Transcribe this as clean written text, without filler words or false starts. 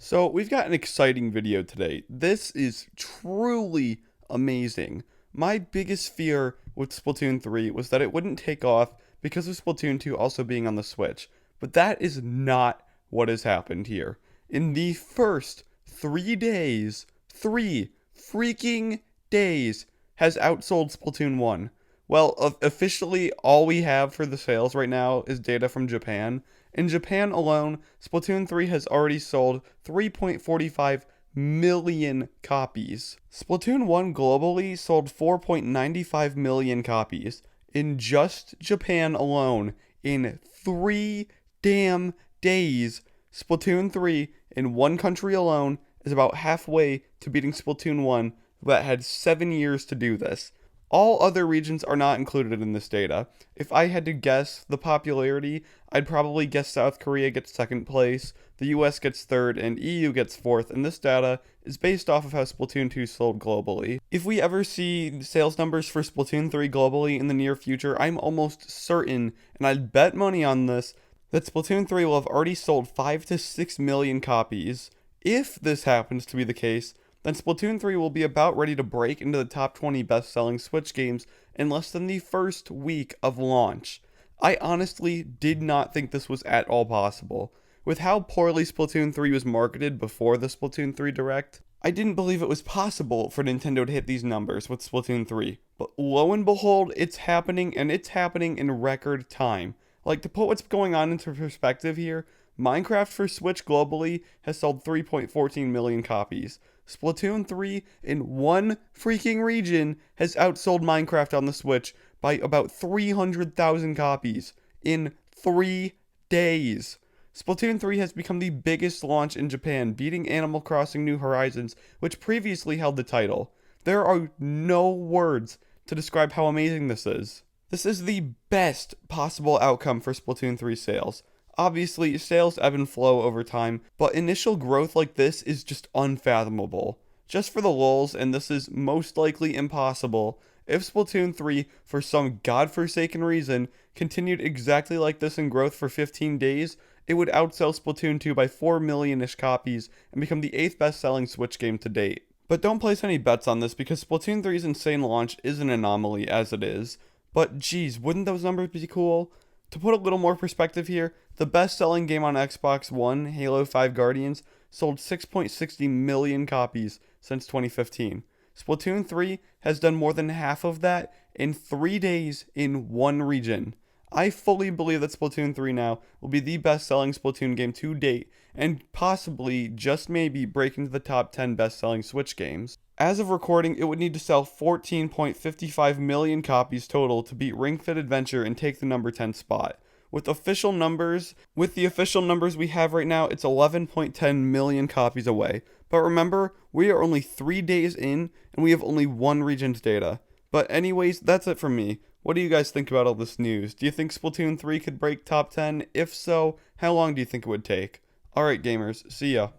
So we've got an exciting video today. This is truly amazing. My biggest fear with Splatoon 3 was that it wouldn't take off because of Splatoon 2 also being on the Switch. But that is not what has happened here. In the first 3 days, 3 freaking days, has outsold Splatoon 1. Well, officially, all we have for the sales right now is data from Japan. In Japan alone, Splatoon 3 has already sold 3.45 million copies. Splatoon 1 globally sold 4.95 million copies. In just Japan alone, in 3 damn days, Splatoon 3 in one country alone is about halfway to beating Splatoon 1, that had 7 years to do this. All other regions are not included in this data. If I had to guess the popularity, I'd probably guess South Korea gets second place, the US gets third, and EU gets fourth, and this data is based off of how Splatoon 2 sold globally. If we ever see sales numbers for Splatoon 3 globally in the near future, I'm almost certain, and I'd bet money on this, that Splatoon 3 will have already sold 5 to 6 million copies. If this happens to be the case, then Splatoon 3 will be about ready to break into the top 20 best-selling Switch games in less than the first week of launch. I honestly did not think this was at all possible. With how poorly Splatoon 3 was marketed before the Splatoon 3 Direct, I didn't believe it was possible for Nintendo to hit these numbers with Splatoon 3. But lo and behold, it's happening, and it's happening in record time. Like, to put what's going on into perspective here, Minecraft for Switch globally has sold 3.14 million copies. Splatoon 3 in one freaking region has outsold Minecraft on the Switch by about 300,000 copies in 3 days. Splatoon 3 has become the biggest launch in Japan, beating Animal Crossing New Horizons, which previously held the title. There are no words to describe how amazing this is. This is the best possible outcome for Splatoon 3 sales. Obviously, sales ebb and flow over time, but initial growth like this is just unfathomable. Just for the lulz, and this is most likely impossible, if Splatoon 3, for some godforsaken reason, continued exactly like this in growth for 15 days, it would outsell Splatoon 2 by 4 million-ish copies and become the 8th best-selling Switch game to date. But don't place any bets on this because Splatoon 3's insane launch is an anomaly as it is. But geez, wouldn't those numbers be cool? To put a little more perspective here, the best-selling game on Xbox One, Halo 5 Guardians, sold 6.60 million copies since 2015. Splatoon 3 has done more than half of that in 3 days in one region. I fully believe that Splatoon 3 now will be the best-selling Splatoon game to date, and possibly, just maybe, break into the top 10 best-selling Switch games. As of recording, it would need to sell 14.55 million copies total to beat Ring Fit Adventure and take the number 10 spot. With the official numbers we have right now, it's 11.10 million copies away. But remember, we are only 3 days in, and we have only one region's data. But anyways, that's it from me. What do you guys think about all this news? Do you think Splatoon 3 could break top 10? If so, how long do you think it would take? Alright gamers, see ya.